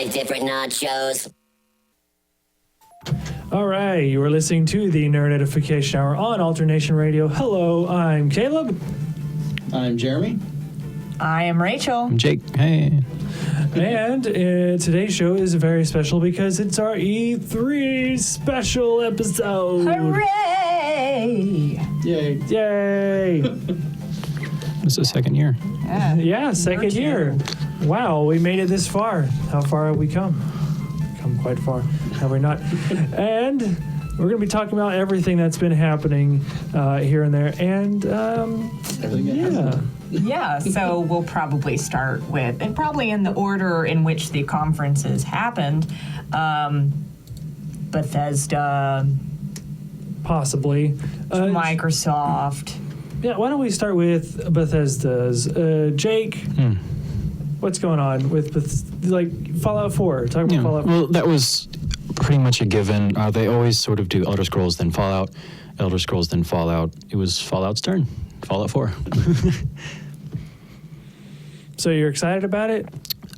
like different nachos. All right, you are listening to the Nerd Edification Hour on Alternation Radio. Hello, I'm Caleb. I'm Jeremy. I am Rachel. I'm Jake. Hey. And today's show is very special because it's our E3 special episode. Hooray! Yay. Yay! This is the second year. Yeah, second year. Wow, we made it this far. How far have we come? Come quite far. Have we not? And we're going to be talking about everything that's been happening here and there. And Everything that happened. Yeah, so we'll probably start with, and probably in the order in which the conferences happened, Bethesda, possibly. Microsoft. Yeah, why don't we start with Bethesda's? Jake, what's going on with Fallout 4? Talk about Fallout 4. Well, that was pretty much a given. They always sort of do Elder Scrolls, then Fallout, Elder Scrolls, then Fallout. It was Fallout's turn. Fallout 4. So you're excited about it?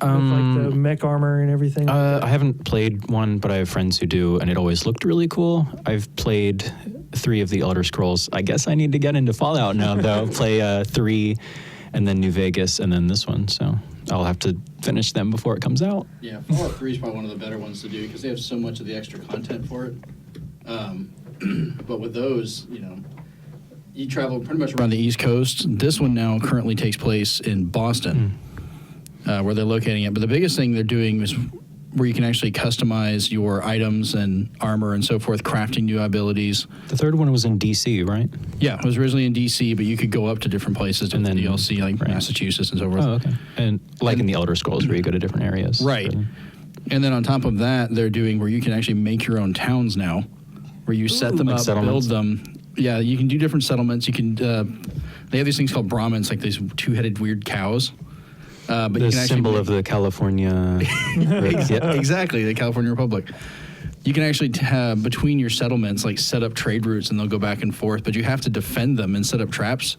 With the mech armor and everything? I haven't played one, but I have friends who do, and it always looked really cool. I've played 3 of the Elder Scrolls. I guess I need to get into Fallout now, though. Play 3, and then New Vegas, and then this one. So I'll have to finish them before it comes out. Yeah, Fallout 3 is probably one of the better ones to do because they have so much of the extra content for it. But with those, you travel pretty much around the East Coast. This one now currently takes place in Boston, where they're locating it. But the biggest thing they're doing is where you can actually customize your items and armor and so forth, crafting new abilities. The third one was in D.C., right? Yeah, it was originally in D.C., but you could go up to different places and then DLC, like right. Massachusetts and so forth. Oh, okay. And in the Elder Scrolls, where you go to different areas. Right. And then on top of that, they're doing where you can actually make your own towns now, where you set them up, build them. Yeah, you can do different settlements. You can. They have these things called Brahmins, like these 2-headed weird cows. But the you can symbol of the California. Exactly, the California Republic. You can actually between your settlements, like set up trade routes, and they'll go back and forth. But you have to defend them and set up traps,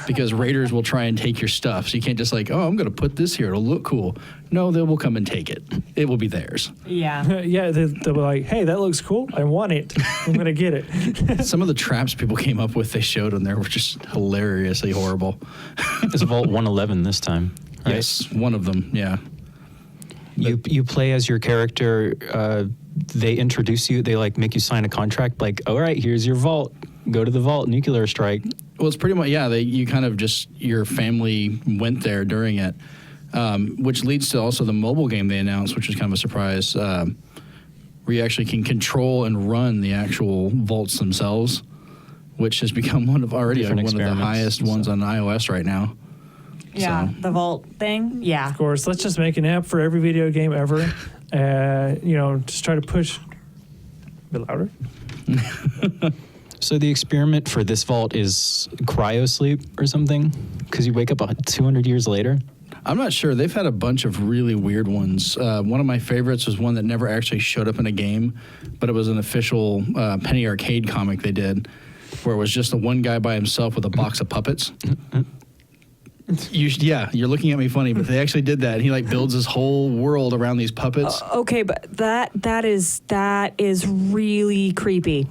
because raiders will try and take your stuff. So you can't just I'm going to put this here. It'll look cool. No, they will come and take it. It will be theirs. Yeah. Yeah, they'll be like, hey, that looks cool. I want it. I'm going to get it. Some of the traps people came up with, they showed them there, were just hilariously horrible. It's Vault 111 this time. Right? Yes, one of them, yeah. You play as your character. They introduce you. They make you sign a contract. Like, all right, here's your vault. Go to the vault. Nuclear strike. Well, it's pretty much you kind of just your family went there during it, which leads to also the mobile game they announced, which was kind of a surprise, where you actually can control and run the actual vaults themselves, which has become one of the highest ones on iOS right now. Yeah, So. the Vault thing. Yeah. Of course, let's just make an app for every video game ever. Just try to push a bit louder. So the experiment for this vault is cryosleep or something? Because you wake up 200 years later? I'm not sure. They've had a bunch of really weird ones. One of my favorites was one that never actually showed up in a game, but it was an official Penny Arcade comic they did, where it was just the one guy by himself with a box of puppets. You're looking at me funny, but they actually did that. He builds his whole world around these puppets. Okay, but that is really creepy.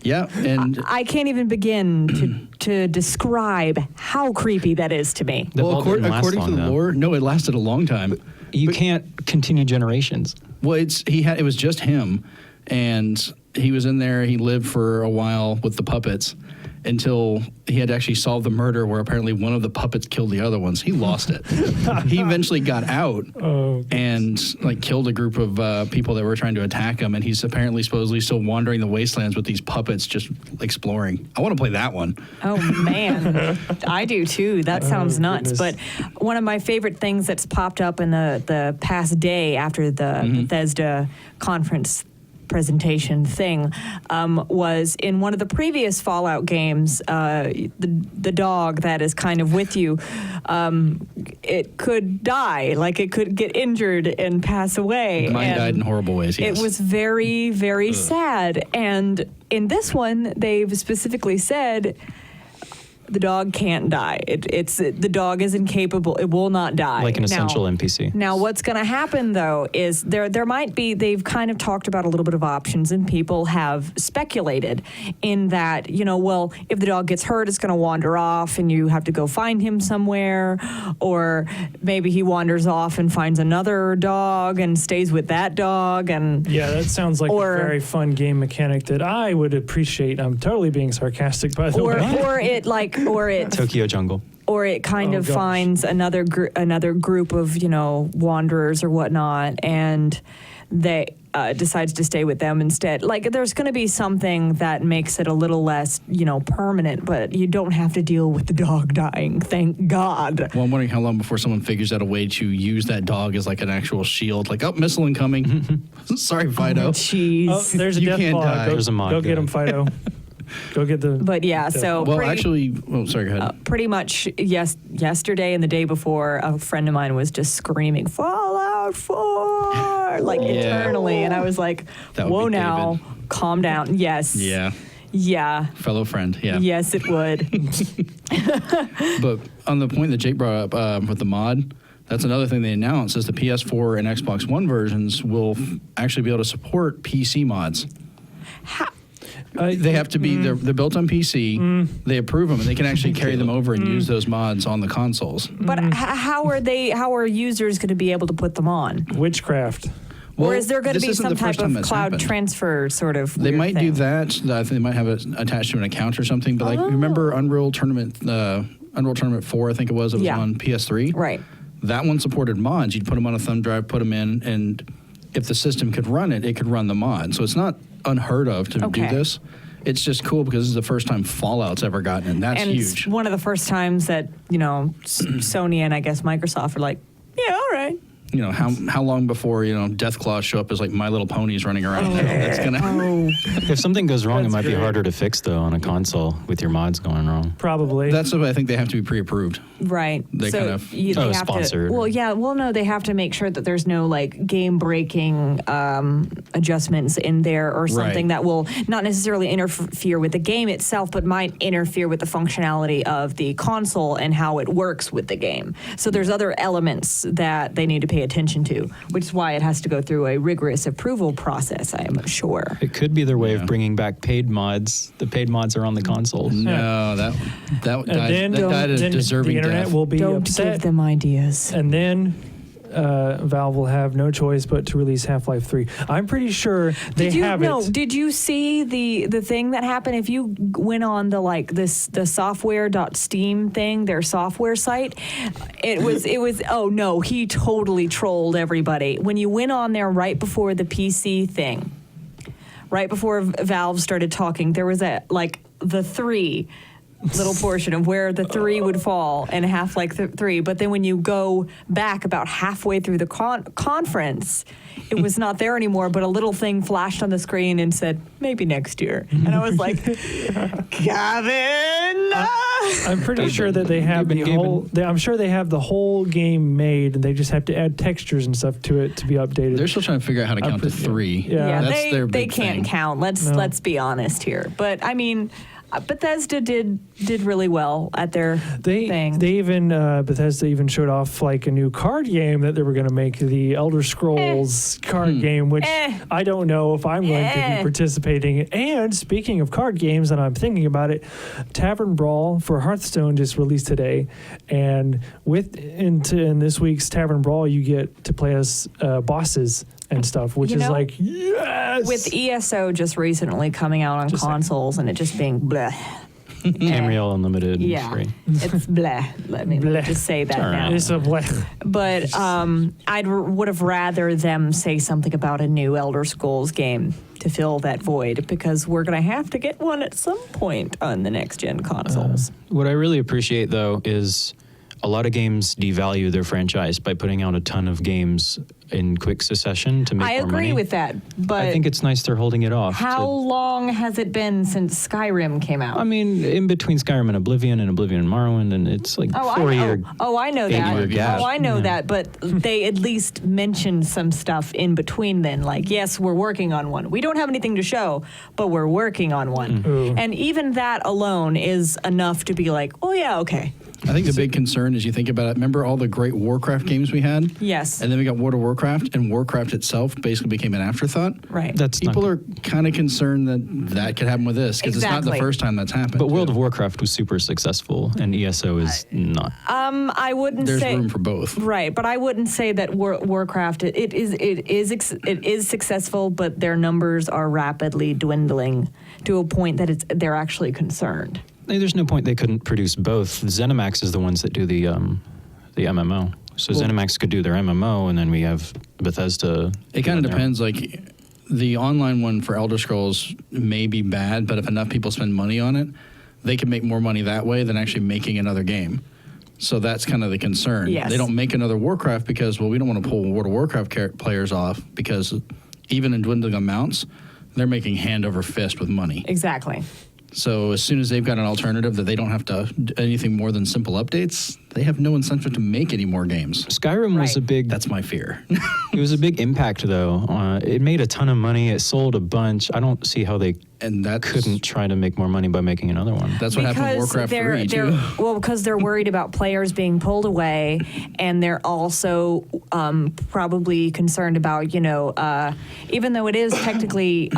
Yeah, and I can't even begin to describe how creepy that is to me. The vault didn't last according long, to the though. lore, no, it lasted a long time. You can't continue generations. Well, it was just him, and he was in there. He lived for a while with the puppets until he had to actually solve the murder where apparently one of the puppets killed the other ones. He lost it. He eventually got out and killed a group of people that were trying to attack him, and he's supposedly still wandering the wastelands with these puppets just exploring. I want to play that one. Oh, man. I do, too. That sounds nuts. Goodness. But one of my favorite things that's popped up in the past day after the Bethesda conference presentation thing was in one of the previous Fallout games, the dog that is kind of with you, it could die, it could get injured and pass away. Mine died in horrible ways, yes. It was very, very sad. And in this one, they've specifically said The dog can't die. The dog is incapable. It will not die. Like an essential NPC. Now, what's going to happen though is there might be. They've kind of talked about a little bit of options, and people have speculated in that well, if the dog gets hurt, it's going to wander off, and you have to go find him somewhere, or maybe he wanders off and finds another dog and stays with that dog. And yeah, that sounds like a very fun game mechanic that I would appreciate. I'm totally being sarcastic, by the way. Or it Tokyo Jungle. Or it kind of finds another group of wanderers or whatnot, and they decides to stay with them instead. Like there's going to be something that makes it a little less permanent, but you don't have to deal with the dog dying. Thank God. Well, I'm wondering how long before someone figures out a way to use that dog as like an actual shield. Like, oh, missile incoming. Sorry, Fido. Jeez. Oh, there's a You death can't claw. die. There's a mod. Go get him, Fido. Go get the. But yeah, so Well, actually, sorry, go ahead. pretty much yesterday and the day before, a friend of mine was just screaming Fallout 4 eternally, and I was like, That would whoa, be now David. calm down. Yes. Yeah. Fellow friend, yeah. Yes, it would. But on the point that Jake brought up with the mod, that's another thing they announced is the PS4 and Xbox One versions will actually be able to support PC mods. They have to be, they're built on PC, they approve them, and they can actually carry them over and use those mods on the consoles. But how are users going to be able to put them on? Witchcraft. Or is there going to this be isn't some the first type time of that's cloud happened. transfer sort of They weird might do thing? that. I think they might have it attached to an account or something. But remember Unreal Tournament 4, I think it was on PS3? Right. That one supported mods. You'd put them on a thumb drive, put them in, and if the system could run it, it could run the mod. So it's not unheard of to do this. It's just cool because this is the first time Fallout's ever gotten it, and that's huge. It's one of the first times that, Sony and I guess Microsoft are like, yeah, all right. How long before, Deathclaws show up as like My Little Ponies running around there? It's gonna If something goes wrong, it That's might be great. harder to fix, though, on a console with your mods going wrong. Probably. That's what I think they have to be pre-approved. Right. They so kind of- they have sponsored. to. Well, yeah. Well, no, they have to make sure that there's no game-breaking adjustments in there or something that will not necessarily interfere with the game itself, but might interfere with the functionality of the console and how it works with the game. So there's other elements that they need to pay attention to, which is why it has to go through a rigorous approval process, I am sure. It could be their way of bringing back paid mods. The paid mods are on the consoles. No, that and died a then deserving the internet death. will be Don't upset. give them ideas. And then Valve will have no choice but to release Half-Life 3. I'm pretty sure they have it. Did you see the thing that happened? If you went on the software.steam thing, their software site, it was oh no, he totally trolled everybody. When you went on there right before the PC thing, right before Valve started talking, there was the 3 little portion of where the 3 would fall in Half-Life 3. But then when you go back about halfway through the conference, it was not there anymore, but a little thing flashed on the screen and said, maybe next year. And I was like, Kevin! I'm pretty sure that they have I'm sure they have the whole game made, and they just have to add textures and stuff to it to be updated. They're still trying to figure out how to count to 3. Yeah. That's their they big can't thing. count. Let's be honest here. But I mean, Bethesda did really well at their thing. They even Bethesda even showed off a new card game that they were going to make, the Elder Scrolls card game, which I don't know if I'm going to be participating in. And speaking of card games, and I'm thinking about it, Tavern Brawl for Hearthstone just released today, and in this week's Tavern Brawl, you get to play as bosses and stuff, which is yes. With ESO just recently coming out on consoles and it just being bleh. Tamriel Unlimited. Yeah, Free. it's bleh. Let me just say that now. It's a blech. But I would have rather them say something about a new Elder Scrolls game to fill that void, because we're going to have to get one at some point on the next gen consoles. What I really appreciate, though, is a lot of games devalue their franchise by putting out a ton of games in quick succession to make I more money. agree with that, but I think it's nice they're holding it off. how long has it been since Skyrim came out? I mean, in between Skyrim and Oblivion and Morrowind, and it's like Oh, 4 I year. know. Oh, I know that. 8-year gap. Oh, I know Yeah. that. But they at least mentioned some stuff in between then. Like, yes, we're working on one. We don't have anything to show, but we're working on one. Ooh. And even that alone is enough to be like, oh, yeah, okay. I think the big concern is you think about it. Remember all the great Warcraft games we had? Yes. And then we got World of Warcraft, and Warcraft itself basically became an afterthought. Right. That's not People are kind of concerned that that could happen with this because it's not the Exactly. first time that's happened. But World too. of Warcraft was super successful, and ESO is not. I wouldn't There's say room for both. right, but I wouldn't say that Warcraft it is successful, but their numbers are rapidly dwindling to a point that they're actually concerned. There's no point they couldn't produce both. ZeniMax is the ones that do the MMO. So ZeniMax could do their MMO, and then we have Bethesda. It kind of depends. Like the online one for Elder Scrolls may be bad, but if enough people spend money on it, they can make more money that way than actually making another game. So that's kind of the concern. Yes. They don't make another Warcraft because, well, we don't want to pull World of Warcraft players off because even in dwindling amounts, they're making hand over fist with money. Exactly. So as soon as they've got an alternative that they don't have to do anything more than simple updates, they have no incentive to make any more games. Skyrim was Right. a big. That's my fear. It was a big impact, though. It made a ton of money. It sold a bunch. I don't see how they And that's couldn't try to make more money by making another one. That's what happened with Warcraft 3 too. Because they're worried about players being pulled away, and they're also probably concerned about, even though it is technically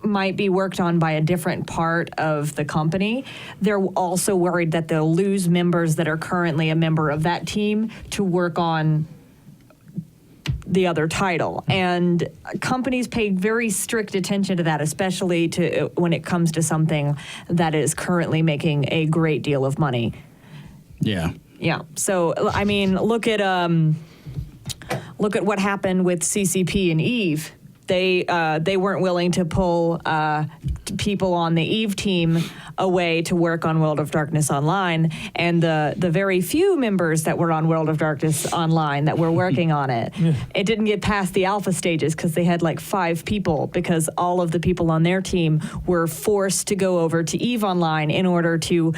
might be worked on by a different part of the company, they're also worried that they'll lose members that are currently a member of that team to work on the other title. And companies pay very strict attention to that, especially to when it comes to something that is currently making a great deal of money. Yeah. Yeah. So I mean, look at what happened with CCP and Eve. They weren't willing to pull people on the Eve team away to work on World of Darkness Online, and the very few members that were on World of Darkness Online that were working on it, it didn't get past the alpha stages because they had like 5 people, because all of the people on their team were forced to go over to Eve Online in order to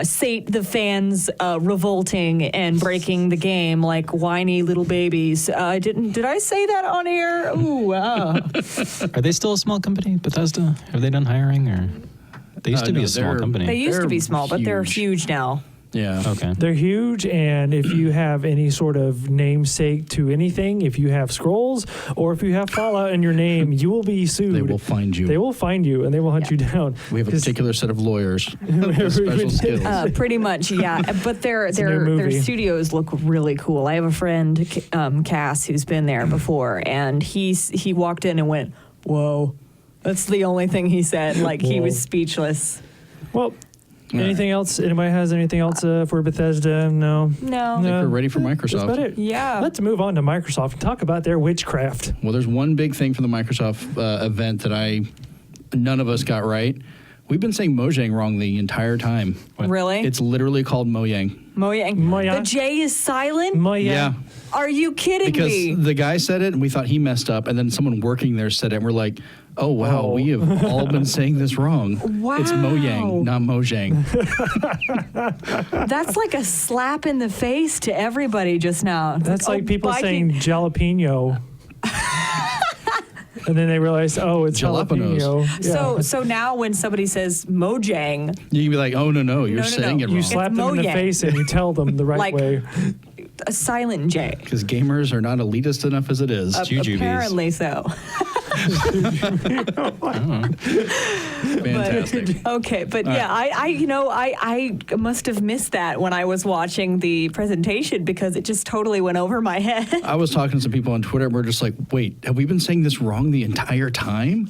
sate the fans revolting and breaking the game like whiny little babies. Did I say that on air? Ooh, Are they still a small company, Bethesda? Have they done hiring, or they used to be No, a small they're- company? they used to They're be small, but they're huge now. Yeah. Okay. They're huge, and if you have any sort of namesake to anything, if you have Scrolls or if you have Fallout in your name, you will be sued. They will find you. They will find you, and they will hunt you down. We have a 'Cause- particular set of lawyers with special skills. Pretty much, yeah. But their a new their movie. studios look really cool. I have a friend, Cass, who's been there before, and he walked in and went, "Whoa." That's the only thing he said. Like, he Whoa. was speechless. Well, anything else? Anybody has anything else for Bethesda? No. No. I think we're ready for That's about Microsoft. it. Yeah. Let's move on to Microsoft and talk about their witchcraft. Well, there's one big thing for the Microsoft event that none of us got right. We've been saying Mojang wrong the entire time. Really? It's literally called Mojang. Mojang. Mojang. The J is silent? Yeah. Are you kidding Because me? the guy said it and we thought he messed up, and then someone working there said it, and we're like, oh, wow, Oh. we have all been saying this wrong. Wow. It's Mojang, not Mojang. That's like a slap in the face to everybody just now. It's That's like oh, people Viking- saying jalapeno. And then they realize, oh, it's Jalapenos. jalapeno. Yeah. So now when somebody says Mojang, You can be like, oh, no, you're No, saying it you wrong. slap them in the Mojang. face and you tell them the right Like- way. a silent J. Because gamers are not elitist enough as it is. Jujubes. Apparently so. Fantastic. Okay, but yeah, I must have missed that when I was watching the presentation because it just totally went over my head. I was talking to some people on Twitter, and we're just like, wait, have we been saying this wrong the entire time?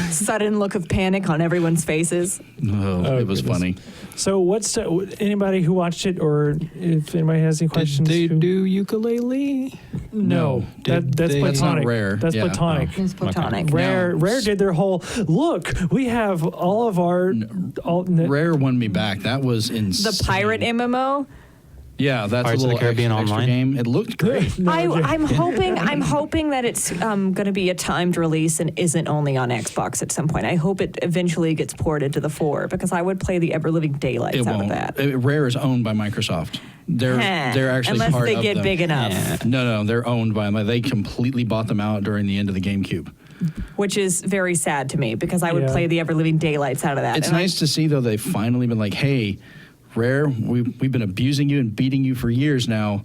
Sudden look of panic on everyone's faces. Oh, it was goodness. funny. So anybody who watched it, or if anybody has any Did questions? they who- do ukulele? No, Did that's they- platonic. That's not Rare. That's Yeah. platonic. It's platonic. Rare No. did their whole look. We have all of our Rare won me back. That was insane. The pirate MMO. Yeah, that's Pirates a of the little Caribbean extra Online? game. It looked great. I'm hoping that it's going to be a timed release and isn't only on Xbox at some point. I hope it eventually gets ported to the 4 because I would play the ever living daylights It out won't. of that. Rare is owned by Microsoft. They're actually unless part they of get them. big enough, No, they're owned by them. They completely bought them out during the end of the GameCube. which is very sad to me because I would Yeah. play the ever living daylights out of that. It's And nice to see though they've finally been like, hey, Rare, we've been abusing you and beating you for years now.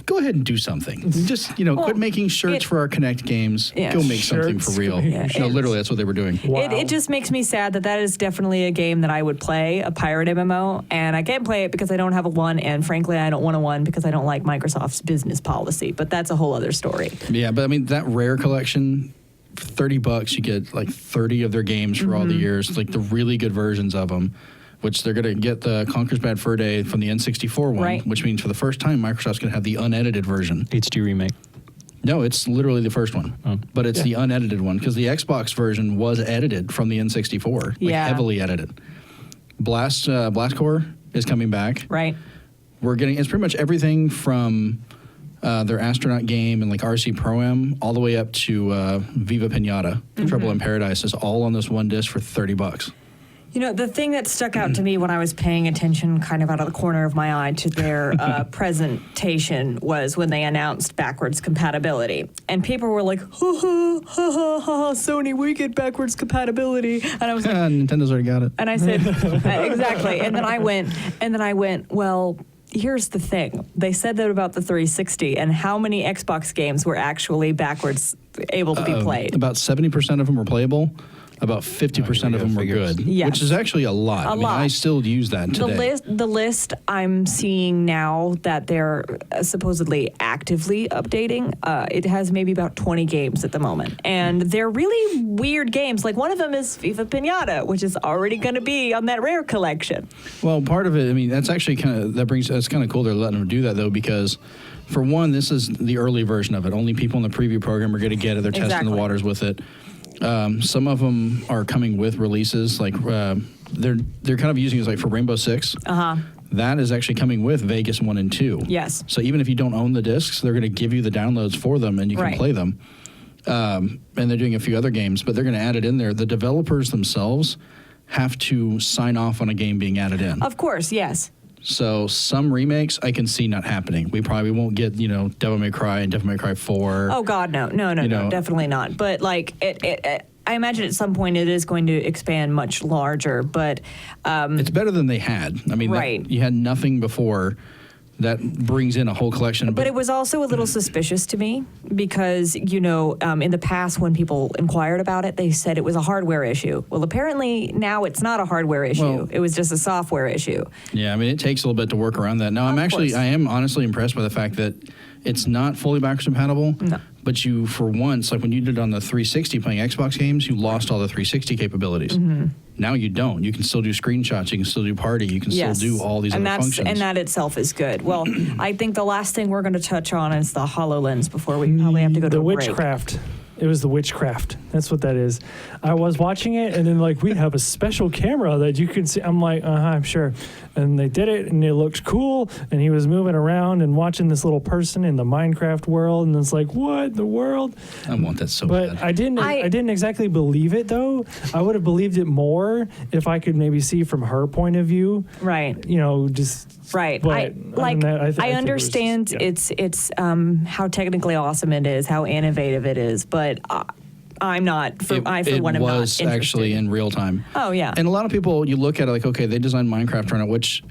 Go ahead and do something. Just quit making shirts for our Kinect games. Yeah. Go make something Shirts. for real. Yeah. No, literally, that's what they were doing. Wow. It just makes me sad that is definitely a game that I would play, a pirate MMO, and I can't play it because I don't have a 1, and frankly, I don't want a 1 because I don't like Microsoft's business policy, but that's a whole other story. Yeah, but I mean that Rare collection, for $30, you get like 30 of their games for all the years, like the really good versions of them. Which they're going to get the Conker's Bad Fur Day from the N64 one, Right. which means for the first time, Microsoft's going to have the unedited version. HD remake. No, it's literally the first one, but it's the unedited one because the Xbox version was edited from the N64, like Yeah. heavily edited. Blast Core is coming back. Right? We're getting it's pretty much everything from their astronaut game and like RC Pro-Am all the way up to Viva Pinata, Trouble in Paradise is all on this one disc for $30. You know, the thing that stuck out to me when I was paying attention kind of out of the corner of my eye to their presentation was when they announced backwards compatibility. And people were like, ha ha ha ha ha, Sony, we get backwards compatibility. And I was like, Nintendo's already got it. and I said, exactly. And then I went, well, here's the thing. They said that about the 360 and how many Xbox games were actually backwards able to be played. About 70% of them were playable. About 50% of them were good, Yes. which is actually a lot. I mean, lot. I still use that today. The list I'm seeing now that they're supposedly actively updating, it has maybe about 20 games at the moment. And they're really weird games. Like one of them is Viva Pinata, which is already going to be on that Rare collection. Well, part of it, I mean, that's actually that's kind of cool they're letting them do that, though, because for one, this is the early version of it. Only people in the preview program are going to get it. They're testing Exactly. the waters with it. Some of them are coming with releases, like they're kind of using it like for Rainbow Six. That is actually coming with Vegas 1 and 2. Yes. So even if you don't own the discs, they're going to give you the downloads for them, and you can Right. play them. And they're doing a few other games, but they're going to add it in there. The developers themselves have to sign off on a game being added in. Of course, yes. So some remakes I can see not happening. We probably won't get, Devil May Cry and Devil May Cry 4. Oh, God, no, definitely not. But like, I imagine at some point it is going to expand much larger, but It's better than they had. I mean, Right. you had nothing before. That brings in a whole collection. But it was also a little suspicious to me because, in the past when people inquired about it, they said it was a hardware issue. Well, apparently now it's not a hardware issue. Well- It was just a software issue. Yeah, I mean, it takes a little bit to work around that. Now, course. I am honestly impressed by the fact that it's not fully backwards compatible. No. But you, for once, like when you did on the 360 playing Xbox games, you lost all the 360 capabilities. Mm-hmm. Now you don't. You can still do screenshots. You can still do party. You can Yes. still do all these and other functions. And that itself is good. Well, I think the last thing we're going to touch on is the HoloLens before we probably have to go to the a break. witchcraft. It was the witchcraft. That's what that is. I was watching it, and then we have a special camera that you can see. I'm like, I'm sure. And they did it, and it looked cool. And he was moving around and watching this little person in the Minecraft world, and it's like, what the world? I want that so But bad. I didn't exactly believe it though. I would have believed it more if I could maybe see from her point of view. Right. Just Right. But I other than that, I think it was- understand yeah. it's how technically awesome it is, how innovative it is, but I'm not. I for one am not was interested. actually in real time. Oh, yeah. And a lot of people, you look at it like, okay, they designed Minecraft on it, which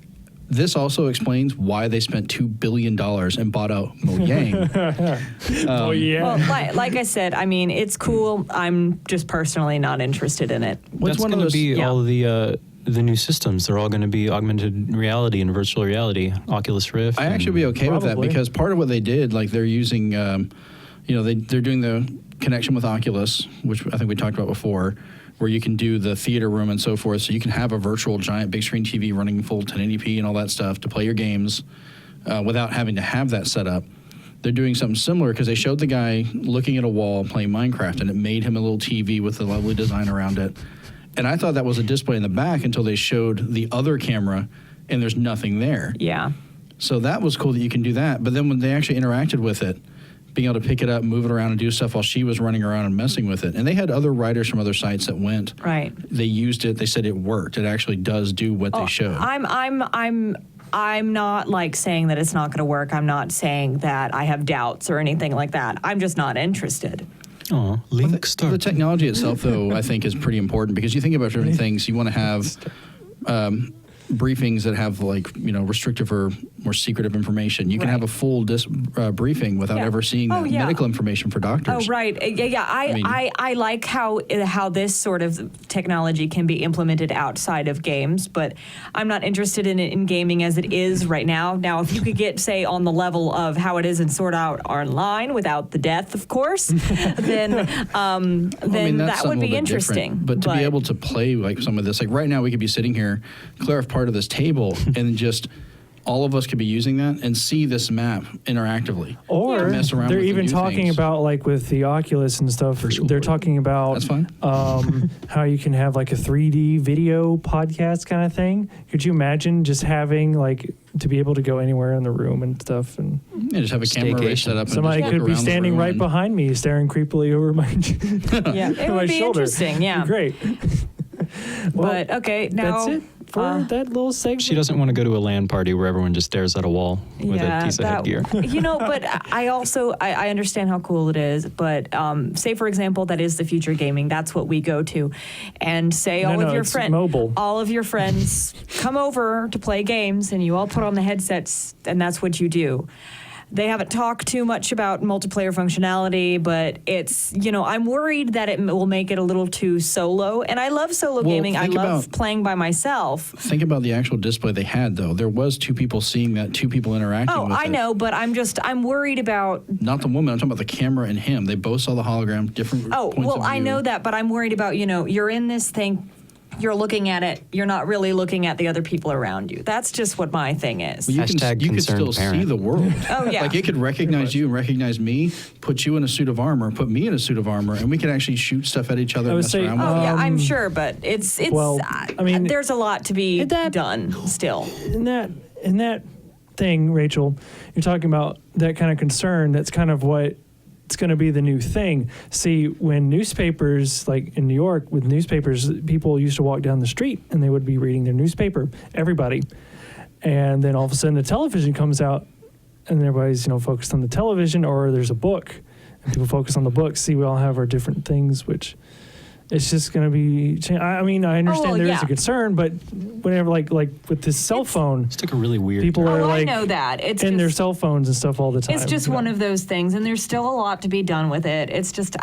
this also explains why they spent $2 billion and bought out Mojang. Oh yeah. Well, like I said, I mean, it's cool. I'm just personally not interested in it. What's That's one of going those? to be yeah. all the new systems. They're all going to be augmented reality and virtual reality. Oculus Rift. I actually be okay with that Probably. because part of what they did, like they're using, they're doing the connection with Oculus, which I think we talked about before, where you can do the theater room and so forth. So you can have a virtual giant big screen TV running full 1080p and all that stuff to play your games without having to have that set up. They're doing something similar because they showed the guy looking at a wall playing Minecraft, and it made him a little TV with a lovely design around it. And I thought that was a display in the back until they showed the other camera, and there's nothing there. Yeah. So that was cool that you can do that. But then when they actually interacted with it, being able to pick it up, move it around, and do stuff while she was running around and messing with it. And they had other writers from other sites that went. Right. They used it. They said it worked. It actually does do what they showed. I'm not like saying that it's not going to work. I'm not saying that I have doubts or anything like that. I'm just not interested. Oh, Link Star. The technology itself, though, I think is pretty important because you think about different things. You want to have briefings that have restrictive or more secretive information. You can have a full briefing without ever seeing that medical information for doctors. Oh, right. Yeah. I like how this sort of technology can be implemented outside of games, but I'm not interested in it in gaming as it is right now. Now, if you could get, say, on the level of how it is in Sword Art Online without the death, of course, then that would be interesting. But to be able to play like some of this, like right now we could be sitting here, clear off part of this table, and just all of us could be using that and see this map interactively. Or mess around they're with even new talking things. about, like with the Oculus and stuff, they're talking about That's fine. how you can have like a 3D video podcast kind of thing. Could you imagine just having like to be able to go anywhere in the room and stuff? And just have a camera rig set up. somebody and just could look be around the standing room right and- behind me, staring creepily over my Yeah, it my would be shoulder. interesting. Yeah. It'd be great. Well, But okay, now that's it for that little segment. She doesn't want to go to a LAN party where everyone just stares at a wall with a piece of headgear. But I also I understand how cool it is. But say for example, that is the future gaming. That's what we go to, and say all of your friends come over to play games, and you all put on the headsets, and that's what you do. They haven't talked too much about multiplayer functionality, but it's, I'm worried that it will make it a little too solo. And I love solo gaming. I love playing by myself. Think about the actual display they had, though. There was two people seeing that, two people interacting with it. Oh, I know, but I'm worried about... Not the woman. I'm talking about the camera and him. They both saw the hologram, different points of view. I know that, but I'm worried about, you're in this thing... You're looking at it. You're not really looking at the other people around you. That's just what my thing is. Well, you could still parent. see the world. Oh, yeah. Like it could recognize you and recognize me, put you in a suit of armor, put me in a suit of armor, and we could actually shoot stuff at each other and mess around with it. Yeah, I'm sure, but it's there's a lot to be done still. In that thing, Rachel, you're talking about that kind of concern. That's kind of what it's going to be the new thing. See, when newspapers, like in New York, with newspapers, people used to walk down the street and they would be reading their newspaper, everybody. And then all of a sudden the television comes out and everybody's, focused on the television, or there's a book and people focus on the book. See, we all have our different things, which it's just going to be, I understand there is a concern, but whenever, like with this cell phone, It's like a really weird. people are I like know that. It's in their just- cell phones and stuff all the time. It's just one of those things, and there's still a lot to be done with it. It's just,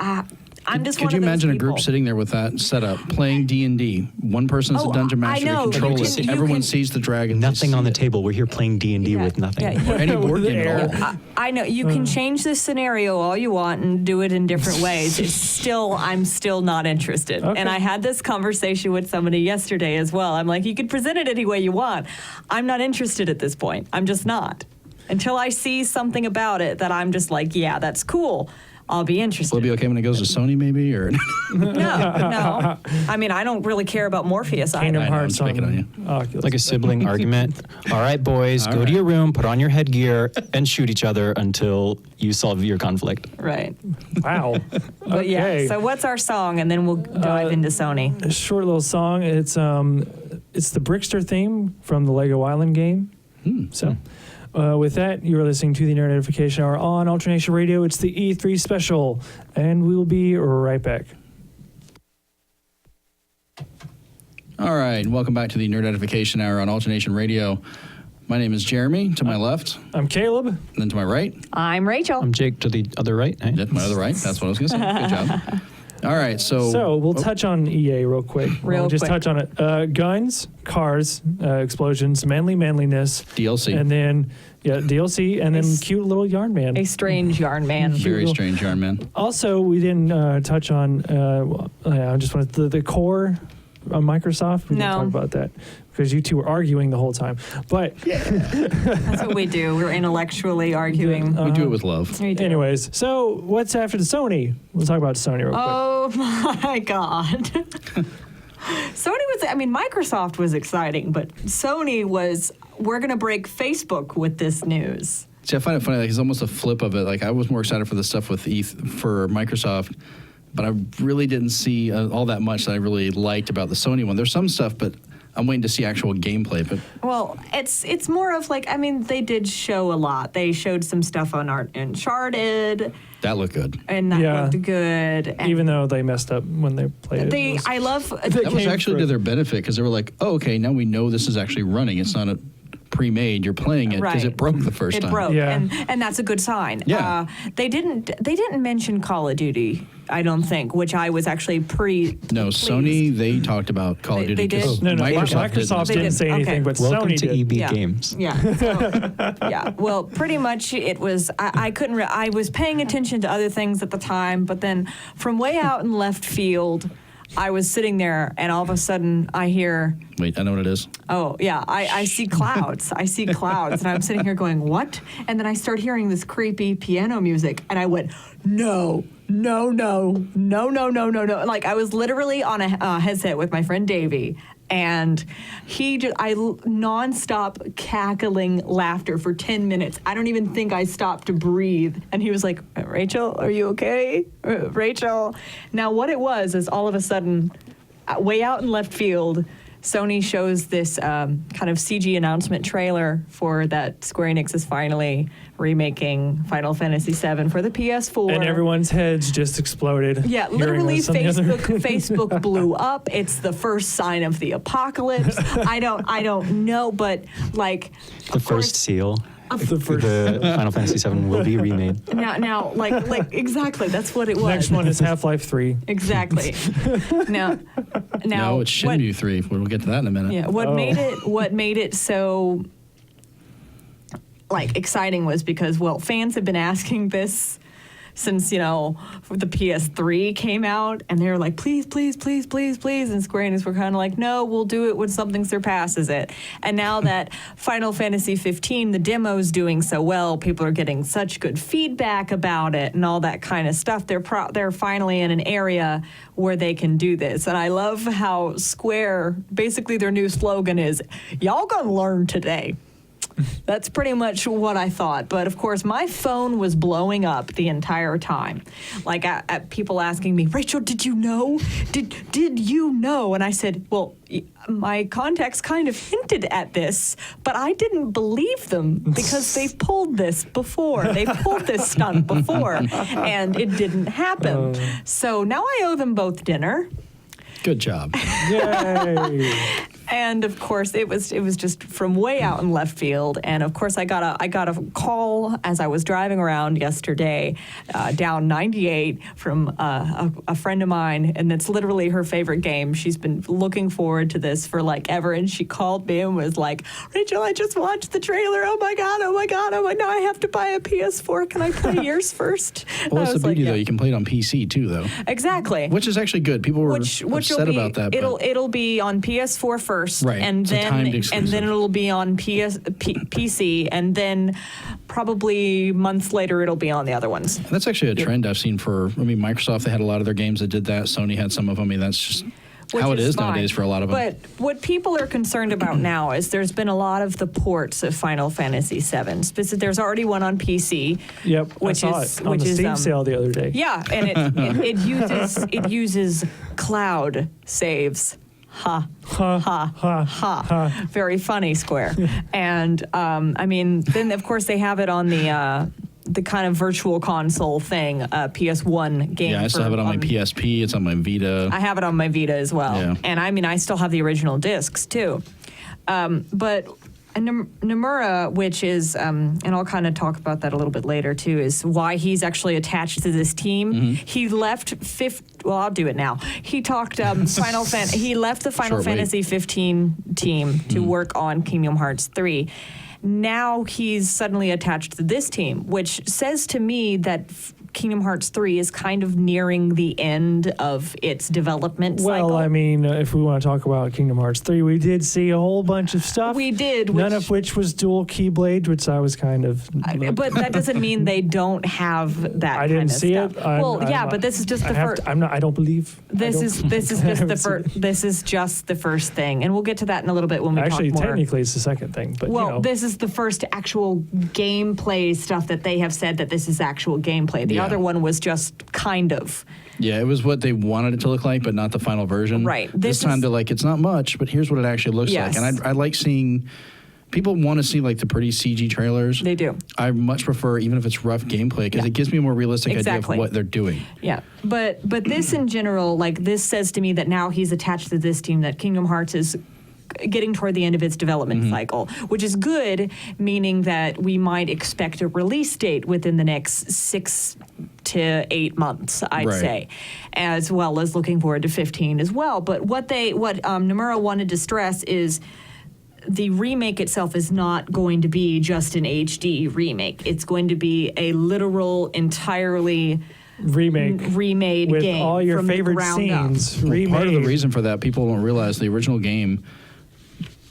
I'm just Could one you of those imagine a people. group sitting there with that setup, playing D&D? One person's a dungeon master. I know. They control You it. can- Everyone sees the dragon. They Nothing see on the it. table. We're here playing D&D Yeah. with nothing. Yeah. Or any board game at all. I know you can change the scenario all you want and do it in different ways. I'm still not interested. Okay. And I had this conversation with somebody yesterday as well. I'm like, you could present it any way you want. I'm not interested at this point. I'm just not. Until I see something about it that I'm just like, yeah, that's cool. I'll be interested. Will it be okay when it goes to Sony, maybe? Or No. I don't really care about Morpheus either. Kingdom I know, I'm Hearts just picking on you. Oculus. Like a sibling argument. All right, boys, go to your room, put on your headgear, and shoot each other until you solve your conflict. Right. Wow. But yeah, Okay. so what's our song? And then we'll dive into Sony. A short little song. It's the Brickster theme from the Lego Island game. So, with that, you are listening to the Nerd Edification Hour on Alternation Radio. It's the E3 special, and we will be right back. All right, welcome back to the Nerd Edification Hour on Alternation Radio. My name is Jeremy, to my left, I'm Caleb. and then to my right. I'm Rachel. I'm Jake to the other right. Hey? That's my other right. That's what I was going to say. Good job. All right, So we'll touch on EA real quick. Real We'll just quick. touch on it. Guns, cars, explosions, manliness, DLC. and then DLC, and then Nice. cute little yarn man. A strange yarn man. Very strange yarn man. Also, we didn't touch on. I just wanted the core on Microsoft. We didn't No. talk about that because you two were arguing the whole time. But That's what we do. We're intellectually arguing. We do it with love. We do. anyways, so what's after the Sony? We'll talk about Sony real quick. Oh my God. Microsoft was exciting, but Sony was, we're going to break Facebook with this news. See, I find it funny. Like, it's almost a flip of it. Like, I was more excited for the stuff with for Microsoft, but I really didn't see all that much that I really liked about the Sony one. There's some stuff, but I'm waiting to see actual gameplay. But well, it's more of like, they did show a lot. They showed some stuff on Uncharted. that looked good. And that looked good. And even though they messed up when they played it. That was actually to their benefit, because they were like, oh, okay, now we know this is actually running. It's not a pre-made. You're playing it because it broke the first time. It broke, yeah. and that's a good sign. Yeah. They didn't mention Call of Duty, I don't think, which I was actually No, pleased. Sony, they talked about Call of Duty. They did? 'cause No, Microsoft didn't say anything, but Welcome Sony to did. EB Games. Yeah. Yeah. Well, pretty much it was. I couldn't. I was paying attention to other things at the time, but then from way out in left field, I was sitting there, and all of a sudden I hear. Wait, I know what it is. Oh, yeah, I see clouds. I see clouds, and I'm sitting here going, what? And then I start hearing this creepy piano music, and I went, no. Like, I was literally on a headset with my friend Davey, and nonstop cackling laughter for 10 minutes. I don't even think I stopped to breathe. And he was like, Rachel, are you okay? Rachel. Now, what it was is all of a sudden, way out in left field, Sony shows this kind of CG announcement trailer for that Square Enix is finally remaking Final Fantasy VII for the PS4. And everyone's heads just exploded. Yeah, literally Facebook blew up. It's the first sign of the apocalypse. I don't know, but like The first seal. The Final Fantasy VII will be remade. Now, like exactly, that's what it was. next one is Half-Life 3. Exactly. Now, No, it's Shenmue 3. We'll get to that in a minute. Yeah, what made it so like exciting was because fans have been asking this since the PS3 came out, and they were like, please, and Square Enix were kind of like, no, we'll do it when something surpasses it. And now that Final Fantasy 15, the demo's doing so well, people are getting such good feedback about it and all that kind of stuff. They're finally in an area where they can do this. And I love how Square, basically their new slogan is, y'all gonna learn today. That's pretty much what I thought. But of course, my phone was blowing up the entire time. Like at people asking me, Rachel, did you know? Did you know? And I said, well, my contacts kind of hinted at this, but I didn't believe them because they've pulled this before. They've pulled this stunt before, and it didn't happen. So now I owe them both dinner. Good job. Yay! And of course, it was just from way out in left field. And of course, I got a call as I was driving around yesterday, down 98 from a friend of mine, and it's literally her favorite game. She's been looking forward to this for like ever, and she called me and was like, "Rachel, I just watched the trailer. Oh my god! Now I have to buy a PS4. Can I play yours first?" Well, what's the beauty, though? Yeah. You can play it on PC, too, though. Exactly. Which is actually good. People were upset about that. It'll be on PS4 first, Right. and It's a timed exclusive. then it'll be on PC, and then probably months later it'll be on the other ones. That's actually a trend I've seen Microsoft, they had a lot of their games that did that. Sony had some of them. I mean, that's just how it is fine. nowadays for a lot of them. But what people are concerned about now is there's been a lot of the ports of Final Fantasy VII. There's already one on PC. Yep, which I saw is it on the Steam sale the other day. Yeah, and it uses cloud saves. Ha, ha, ha, ha. Very funny, Square. And, then, of course, they have it on the kind of virtual console thing, PS1 game. Yeah, I still have it on my PSP. It's on my Vita. I have it on my Vita as well. Yeah. And, I still have the original discs, too. But Nomura, which is, and I'll kind of talk about that a little bit later, too, is why he's actually attached to this team. Mm-hmm. He left I'll do it now. He talked he left the Final Fantasy 15 team to work on Kingdom Hearts 3. Now he's suddenly attached to this team, which says to me that Kingdom Hearts 3 is kind of nearing the end of its development cycle. Well, I mean, if we want to talk about Kingdom Hearts 3, we did see a whole bunch of stuff. We did. None of which was dual keyblade, which I was kind of... But that doesn't mean they don't have that I didn't kind of see stuff. it. But this is just the first... I don't believe... This is just the first thing, and we'll get to that in a little bit when we Actually, talk more. technically, it's the second thing, but This is the first actual gameplay stuff that they have said that this is actual gameplay. The other one was just kind of. Yeah, it was what they wanted it to look like, but not the final version. Right. This time they're like, it's not much, but here's what it actually looks like. And I like seeing... People want to see like the pretty CG trailers. They do. I much prefer, even if it's rough gameplay, because it gives me a more realistic idea of what they're doing. Yeah, but this in general, like this says to me that now he's attached to this team, that Kingdom Hearts is getting toward the end of its development cycle, which is good, meaning that we might expect a release date within the next 6 to 8 months, I'd say, as well as looking forward to 15 as well. But what Nomura wanted to stress is the remake itself is not going to be just an HD remake. It's going to be a literal, entirely remade with game all your from favorite the ground scenes. Well, part of the reason for that, people don't realize the original game,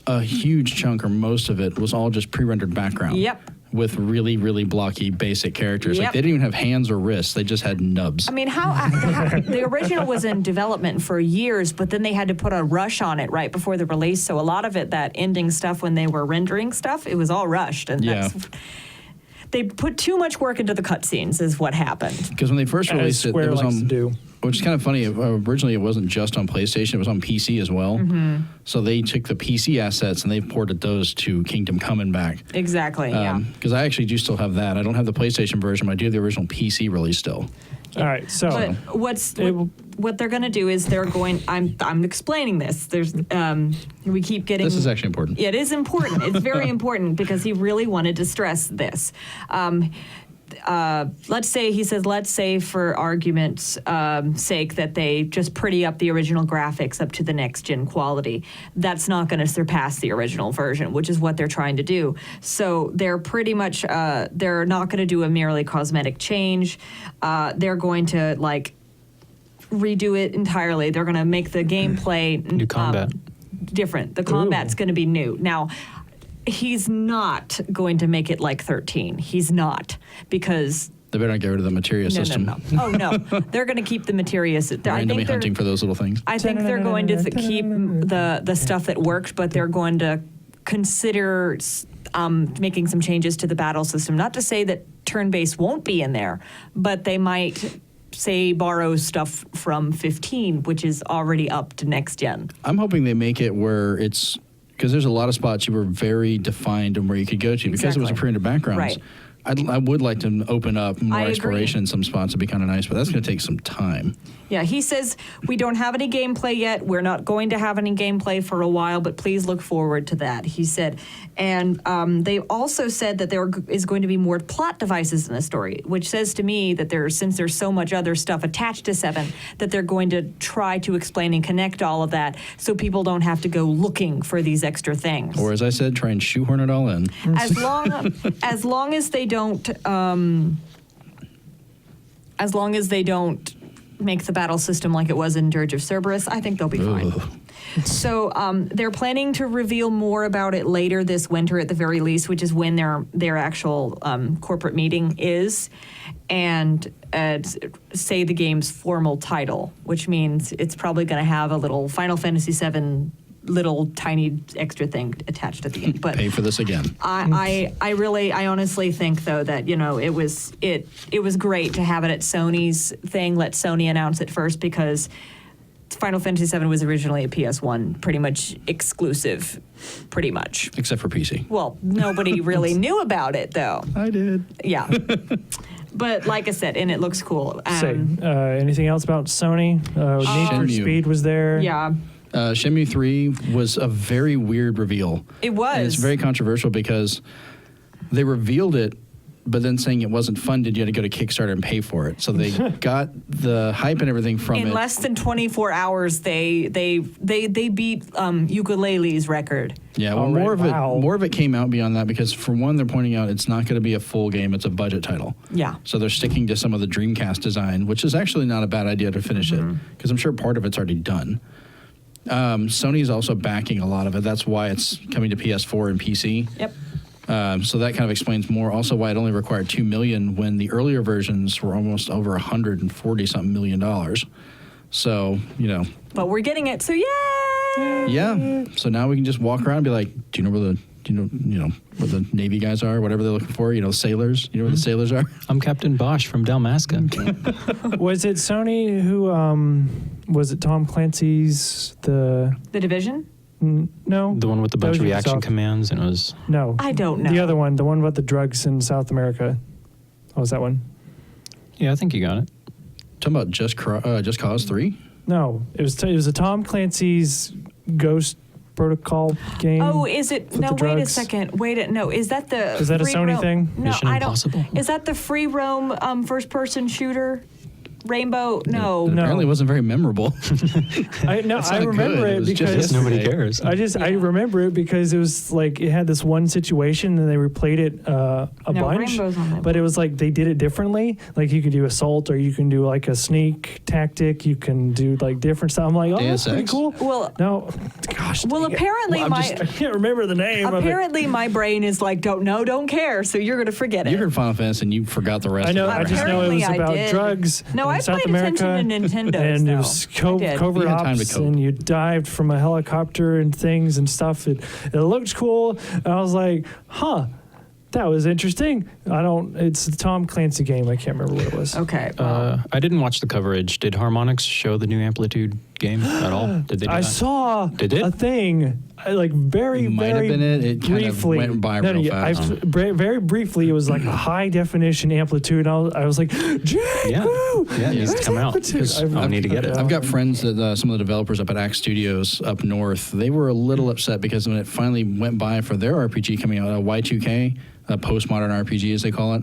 a huge chunk or most of it was all just pre-rendered background. Yep. With really, really blocky, basic characters. Yep. Like, they didn't even have hands or wrists. They just had nubs. I mean, how the original was in development for years, but then they had to put a rush on it right before the release. So a lot of it, that ending stuff when they were rendering stuff, it was all rushed. And they put too much work into the cutscenes is what happened. Because when they first released it was on... Which is kind of funny. Originally, it wasn't just on PlayStation. It was on PC as well. So they took the PC assets and they've ported those to Kingdom Coming back. Exactly, Because I actually do still have that. I don't have the PlayStation version, but I do have the original PC release still. All right, so... But what they're going to do is they're going... I'm explaining this. There's we keep getting... This is actually important. It is important. It's very important because he really wanted to stress this. Let's say for argument's sake that they just pretty up the original graphics up to the next gen quality. That's not going to surpass the original version, which is what they're trying to do. So they're pretty much, they're not going to do a merely cosmetic change. They're going to redo it entirely. They're going to make the gameplay new combat different. The combat's going to be new. Now, he's not going to make it like 13. He's not, because... They better not get rid of the materia system. No. Oh, no. They're going to keep the materia system. Randomly hunting for those little things. I think they're going to keep the stuff that worked, but they're going to consider making some changes to the battle system. Not to say that turn-based won't be in there, but they might... say borrow stuff from 15, which is already up to next gen. I'm hoping they make it where it's... Because there's a lot of spots you were very defined in where you could go to. Because it was a pre-rendered background. Right. I would like to open up more I exploration agree. in some spots. It'd be kind of nice, but that's going to take some time. Yeah, he says, we don't have any gameplay yet. We're not going to have any gameplay for a while, but please look forward to that, he said. And they also said that there is going to be more plot devices in the story, which says to me that since there's so much other stuff attached to 7, that they're going to try to explain and connect all of that so people don't have to go looking for these extra things. Or as I said, try and shoehorn it all in. As long as they don't... as long as they don't make the battle system like it was in Dirge of Cerberus, I think they'll be fine. So they're planning to reveal more about it later this winter at the very least, which is when their actual corporate meeting is, and say the game's formal title, which means it's probably going to have a little Final Fantasy VII little tiny extra thing attached at the end. But pay for this again. I honestly think though that it was great to have it at Sony's thing. Let Sony announce it first, because Final Fantasy VII was originally a PS1 pretty much exclusive, pretty much. Except for PC. Well, nobody really knew about it though. I did. Yeah. But like I said, and it looks cool. Anything else about Sony? Need for Speed was there. Yeah. Shenmue 3 was a very weird reveal. It was. And it's very controversial because they revealed it but then saying it wasn't funded, you had to go to Kickstarter and pay for it. So they got the hype and everything from it. In less than 24 hours, they beat Ukulele's record. Yeah, well, more of it came out beyond that because, for one, they're pointing out it's not going to be a full game; it's a budget title. Yeah. So they're sticking to some of the Dreamcast design, which is actually not a bad idea to finish it because I'm sure part of it's already done. Sony's also backing a lot of it. That's why it's coming to PS4 and PC. Yep. So that kind of explains more. Also, why it only required $2 million when the earlier versions were almost over $140-something million. So But we're getting it. So yay! Yeah. So now we can just walk around and be like, do you know where where the Navy guys are, whatever they're looking for? Sailors. You know where the sailors are? I'm Captain Bosch from Dalmasca. Was it Sony who? Was it Tom Clancy's The Division? No. The one with the That bunch was of reaction Ubisoft. commands, and it was. No. I don't know. The other one, the one about the drugs in South America. Oh, was that one? Yeah, I think you got it. Talking about Just Cause 3? No, it was a Tom Clancy's Ghost Protocol game. Oh, is it? with No, the wait a drugs. second. No, is that the? Is that a free Sony roam- thing? No, Mission I don't. Impossible? Is that the free roam first-person shooter? Rainbow? No. No. Apparently, it wasn't very memorable. I not remember good. it It was just because yesterday. Nobody cares. I remember it because it was like it had this one situation and they replayed it a bunch, Rainbow's on that but it was like they did it differently. Like you could do assault or you can do like a sneak tactic. You can do like different stuff. I'm like, oh, that's Deus pretty Ex? cool. Well, No, gosh. well, dang it. apparently Well, I can't remember the name of it. apparently my brain is like, don't know, don't care. So you're gonna forget it. You heard Final Fantasy and you forgot the rest I know. of it. I just know it was Apparently I about did. drugs No, in I South paid America. attention to Nintendo's, and it though. was I did. covert You had time to ops, cope. and you dived from a helicopter and things and stuff. It looked cool. And I was like, huh, that was interesting. It's the Tom Clancy game. I can't remember what it was. Okay. I didn't watch the coverage. Did Harmonix show the new Amplitude game at all? Did they do I that? saw Did it? a thing, like very, Might have very been it. It kind of briefly. went by real fast. Very briefly, it was like a high definition amplitude. I was like, Jake, Yeah. woo! Yeah, it needs to There's come out, Amplitude. 'cause I'll need to get it. I've got friends that some of the developers up at Axe Studios up north, they were a little upset because when it finally went by for their RPG coming out, Y2K, a postmodern RPG as they call it,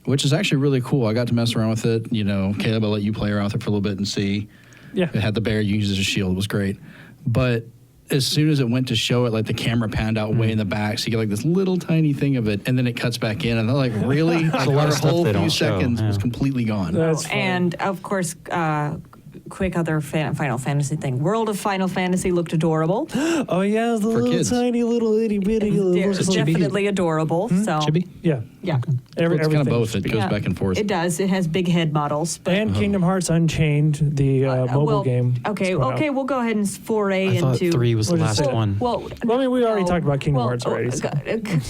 which is actually really cool. I got to mess around with it. Caleb, I'll let you play around with it for a little bit and see. Yeah. It had the bear you use as a shield. It was great. But as soon as it went to show it, like the camera panned out way in the back, so you get like this little tiny thing of it, and then it cuts back in, and they're like, really? Like, a lot our of stuff whole they few don't show, seconds was yeah. completely gone. That's funny. And of course, quick other Final Fantasy thing. World of Final Fantasy looked adorable. Oh yeah, the little kids. tiny little itty bitty They're little. definitely adorable. So Chibi? Yeah, yeah, It's kind of everything. both. It goes Yeah. back and forth. it does. It has big head models. But And Kingdom Hearts Unchained, the mobile well, game. Okay, that's going out. we'll go ahead and foray I thought into 3 was the We'll just last say- one. Well, Well, I mean, we already no. talked about Kingdom Well, Hearts already. So.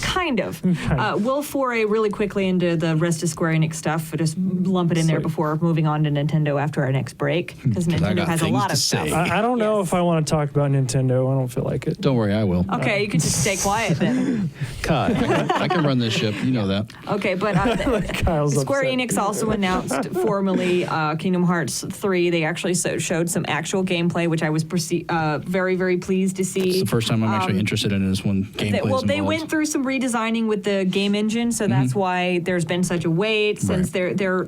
Kind of. Kind We'll foray really quickly into the rest of Square Enix stuff. Just lump it in there Sweet. before moving on to Nintendo after our next break, because I Nintendo got has a things lot to of say. stuff. I don't know Yes. if I want to talk about Nintendo. I don't feel like it. Don't worry, I will. Okay, you can just stay quiet then. Cut. I can run this ship. You know that. Okay, but Kyle's Square upset. Enix also announced formally Kingdom Hearts 3. They actually showed some actual gameplay, which I was very, very pleased to see. It's the first time I'm actually interested in this one. Gameplay. They went through some redesigning with the game engine, so that's why there's been such a wait since Right. they're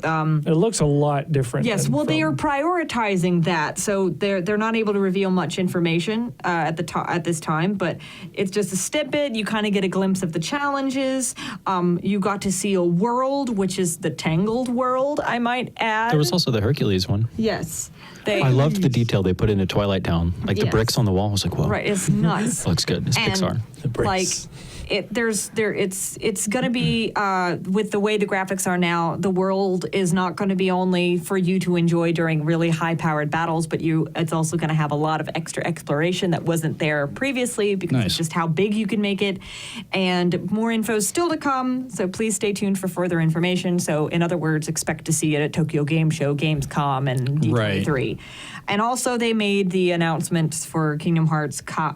It looks a lot different. Yes, than well, they are from- prioritizing that, so they're not able to reveal much information at this time. But it's just a snippet. You kind of get a glimpse of the challenges. You got to see a world, which is the Tangled world, I might add. There was also the Hercules one. Yes, I loved the detail they put into Twilight Town. Like the Yes. bricks on the wall. I was like, whoa. Right, it's nuts. Looks good. It's And, Pixar. The bricks. Like it's gonna be with the way the graphics are now, the world is not going to be only for you to enjoy during really high powered battles, but it's also going to have a lot of extra exploration that wasn't there previously because Nice. of just how big you can make it, and more info is still to come, so please stay tuned for further information. So in other words, expect to see it at Tokyo Game Show, Gamescom, and D23. And also they made the announcements for Kingdom Hearts Kai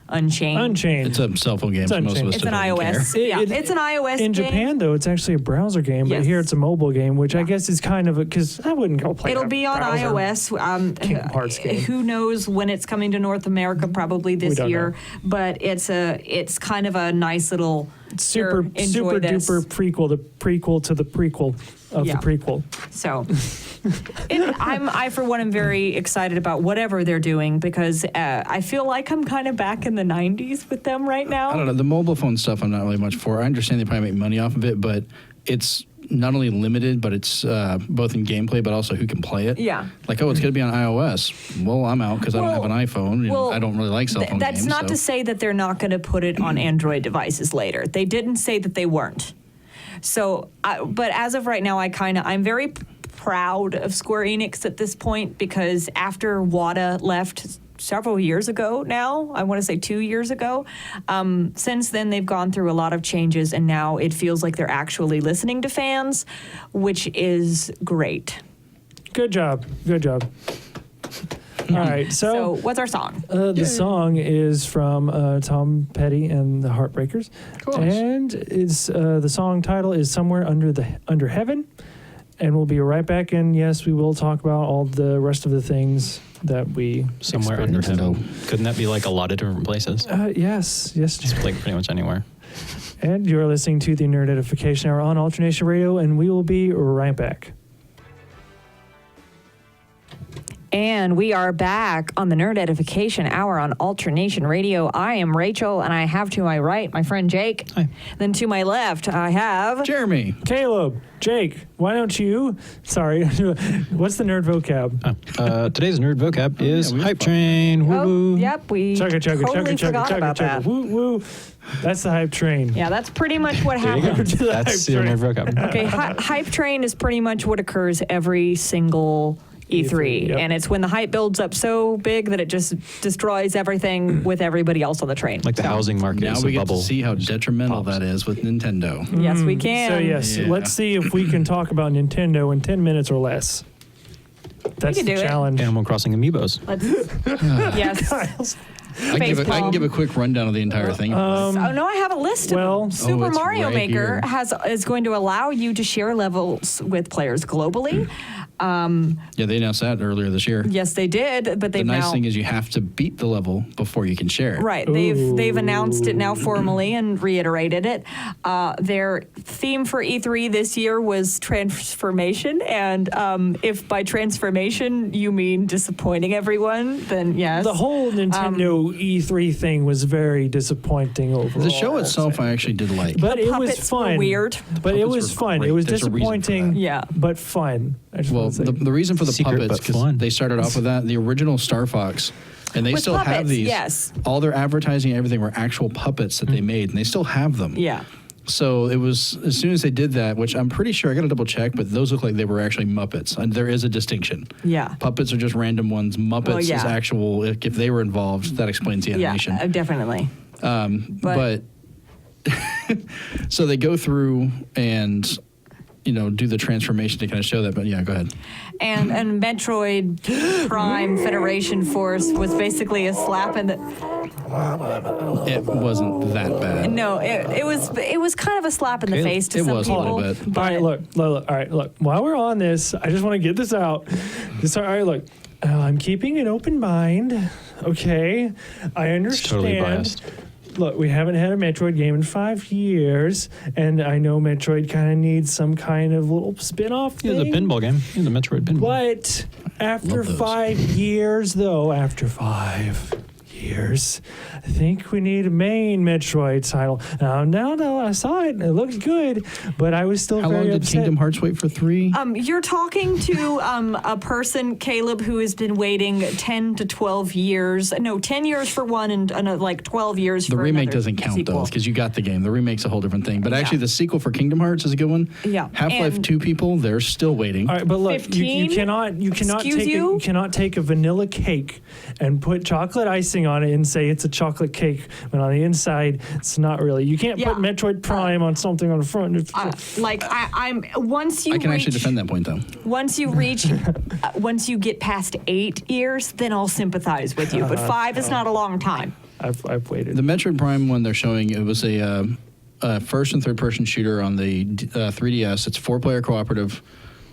Unchained. It's a cell phone game. It's So most of us It's an don't care. iOS. It's an iOS In game. Japan, though, it's actually a browser game, but Yes. here it's a mobile game, which I guess is kind of because I wouldn't go play. It'll a be on browser. iOS. Kingdom Hearts game. Who knows when it's coming to North America? Probably this don't year. know. But it's kind of a nice little super enjoy this. duper prequel, the prequel to the prequel of Yeah. the prequel. So I for one am very excited about whatever they're doing because I feel like I'm kind of back in the 90s with them right now. I don't know. The mobile phone stuff I'm not really much for. I understand they probably make money off of it, but it's not only limited, but it's both in gameplay, but also who can play it. Yeah. Like, oh, it's going to be on iOS. Well, I'm out because I don't have an iPhone. And I don't really like cell phone That's games. not to say that they're not going to put it on Android devices later. They didn't say that they weren't. So, but as of right now, I'm very proud of Square Enix at this point because after Wada left several years ago now, I want to say 2 years ago, since then they've gone through a lot of changes and now it feels like they're actually listening to fans, which is great. Good job. All right, So what's our song? the song is from Tom Petty and the Heartbreakers, and it's the song title is "Somewhere Under Heaven," and we'll be right back. And yes, we will talk about all the rest of the things that we Somewhere under experienced. heaven. Couldn't that be like a lot of different places? Yes. Just like pretty much anywhere. And you're listening to the Nerd Edification Hour on Alternation Radio, and we will be right back. And we are back on the Nerd Edification Hour on Alternation Radio. I am Rachel, and I have to my right my friend Jake. Hi. Then to my left, I have... Jeremy. Caleb, Jake, why don't you? Sorry, what's the nerd vocab? Today's nerd vocab is we had hype fun. train. Woo Oh, woo. yep, we Chugga, chugga, totally chugga, forgot chugga, about chugga, that. chugga. Woo, woo. That's the hype train. Yeah, that's pretty much what There you go. happens. That's your nerd vocab. Okay, hype train is pretty much what occurs every single E3, yep. and it's when the hype builds up so big that it just destroys everything with everybody else on the train. Like the housing market Now is we a get bubble. to see how detrimental Pops. that is with Nintendo. Yes, we can. So yes, Yeah. let's see if we can talk about Nintendo in 10 minutes or less. That's can the do it. challenge. Animal Crossing amiibos. Yes. I can give a quick rundown of the entire thing. Oh no, I have a list. well- of them. Super it's Mario right Maker here. is going to allow you to share levels with players globally. Yeah, they announced that earlier this year. Yes, they did, but The they've nice now thing is you have to beat the level before you can share it. right. They've announced it now formally and reiterated it. Their theme for E3 this year was transformation, and if by transformation you mean disappointing everyone, then yes. The whole Nintendo E3 thing was very disappointing overall. The show itself I actually did like. but The it was puppets were fun. weird. But it Puppets was were fun. great. It was There's a reason for disappointing. that. Yeah. But fun. I just Well, want to say. the reason for the Secret, puppets, but because fun. they started off with that, the original Star Fox, and they With still have puppets, these. yes. All their advertising and everything were actual puppets that they made, and they still have them. yeah. So it was, as soon as they did that, which I'm pretty sure, I got to double check, but those look like they were actually Muppets. And there is a distinction. Yeah. Puppets are just random ones. Muppets Well, yeah. is actual, if they were involved, that explains the animation. Yeah, definitely. But so they go through and, do the transformation to kind of show that. But yeah, go ahead. And Metroid Prime Federation Force was basically a slap in the. It wasn't that bad. No, it was kind of a slap in the face to it some was a people. little bit. all right, look. All right, look. While we're on this, I just want to get this out. All right, look. I'm keeping an open mind. Okay, I understand. It's totally biased. Look, we haven't had a Metroid game in 5 years, and I know Metroid kind of needs some kind of little spin-off Yeah, the thing. pinball game. Yeah, the Metroid pinball. But after Love those. 5 years, though, after 5 years, I think we need a main Metroid title. Now I saw it, and it looked good, but I was still How long very did upset. Kingdom Hearts wait for 3? You're talking to a person, Caleb, who has been waiting 10 to 12 years. No, 10 years for one and like 12 years The for remake another doesn't count sequel. though, because you got the game. The remake's a whole different thing. But actually, the sequel for Kingdom Hearts is a good one. Yeah. Half-Life And- 2 people, they're still waiting. All right, but look, you 15? cannot Excuse you? you cannot take a vanilla cake and put chocolate icing on it and say it's a chocolate cake when on the inside it's not really. You can't Yeah. put Metroid Prime on something on the front. I'm once you I can reach, actually defend that point though. once you reach once you get past 8 years, then I'll sympathize with you. But 5 is not a long time. I've waited. The Metroid Prime one they're showing, it was a first and third person shooter on the 3DS. It's 4-player cooperative.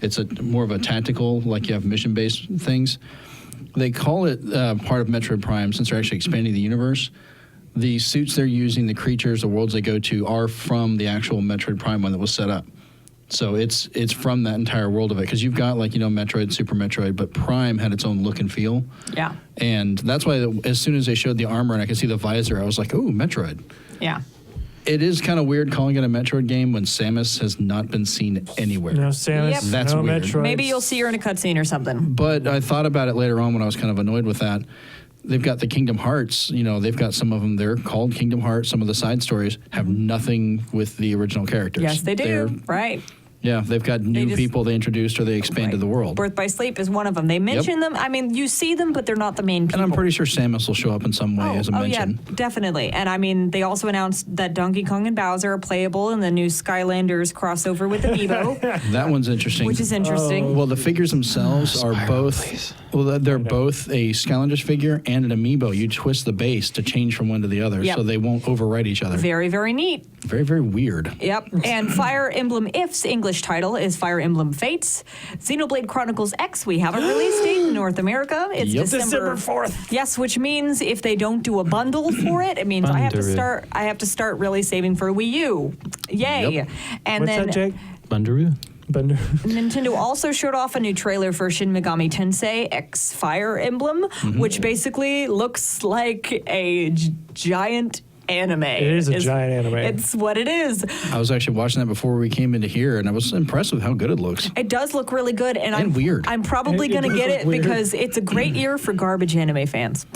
It's more of a tactical, like you have mission based things. They call it part of Metroid Prime since they're actually expanding the universe. the suits they're using, the creatures, the worlds they go to are from the actual Metroid Prime one that was set up. So it's from that entire world of it, because you've got like, Metroid, Super Metroid, but Prime had its own look and feel. Yeah. And that's why as soon as they showed the armor and I could see the visor, I was like, ooh, Metroid. Yeah. It is kind of weird calling it a Metroid game when Samus has not been seen anywhere. No Samus. Yep. That's no weird. Metroids. Maybe you'll see her in a cutscene or something. But I thought about it later on when I was kind of annoyed with that. They've got the Kingdom Hearts, they've got some of them, they're called Kingdom Hearts. Some of the side stories have nothing with the original characters. Yes, they do. Right. Yeah, they've got new people they introduced or they expanded the world. Birth by Sleep is one of them. They mention them. I mean, you see them, but they're not the main people. And I'm pretty sure Samus will show up in some way as a mention. Yeah, definitely. And I mean, they also announced that Donkey Kong and Bowser are playable in the new Skylanders crossover with Amiibo. That one's interesting. Which is interesting. Well, the figures themselves are both. Please. Well, they're both a Skylanders figure and an Amiibo. You twist the base to change from one to the other, so they won't overwrite each other. Very, very neat. Very, very weird. Yep. And Fire Emblem If's English title is Fire Emblem Fates. Xenoblade Chronicles X, we have a release date in North America. It's December 4th. Yes, which means if they don't do a bundle for it, it means I have to start really saving for a Wii U. Yay. Yep. And What's then that, Jake? Bundaroo. Nintendo also showed off a new trailer for Shin Megami Tensei X Fire Emblem, which basically looks like a giant anime. It is a giant anime. It's what it is. I was actually watching that before we came into here, and I was impressed with how good it looks. It does look really good, and weird. I'm probably It going to does get look it weird. because it's a great year for garbage anime fans.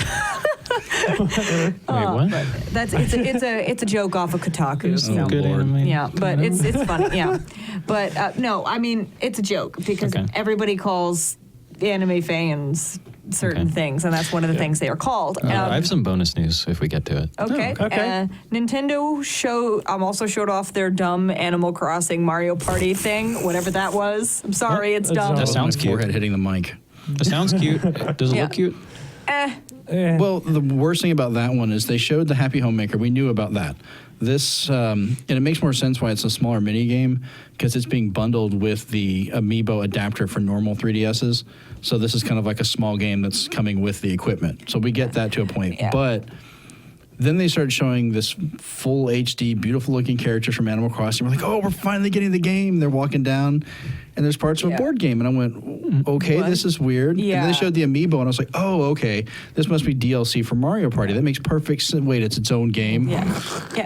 Wait, what? It's a joke off of Kotaku. So. Good anime. Yeah, but it's funny. Yeah, but no, I mean it's a joke because everybody calls anime fans certain things, and that's one of the things they are called. I have some bonus news if we get to it. Okay. okay. Nintendo also showed off their dumb Animal Crossing Mario Party thing, whatever that was. I'm sorry, it's dumb. That sounds My cute. forehead hitting the mic. It sounds cute. Does it look cute? Well, the worst thing about that one is they showed the Happy Homemaker. We knew about that. This, and it makes more sense why it's a smaller mini game, because it's being bundled with the Amiibo adapter for normal 3DSs. So this is kind of like a small game that's coming with the equipment. So we get that to a point. Yeah. But then they started showing this full HD, beautiful looking character from Animal Crossing. We're like, oh, we're finally getting the game. They're walking down, and there's parts of a board game. And I went, okay, this is weird. Yeah. And then they showed the Amiibo, and I was like, oh, okay, this must be DLC for Mario Party. That makes perfect sense. Wait, it's its own game. Yeah.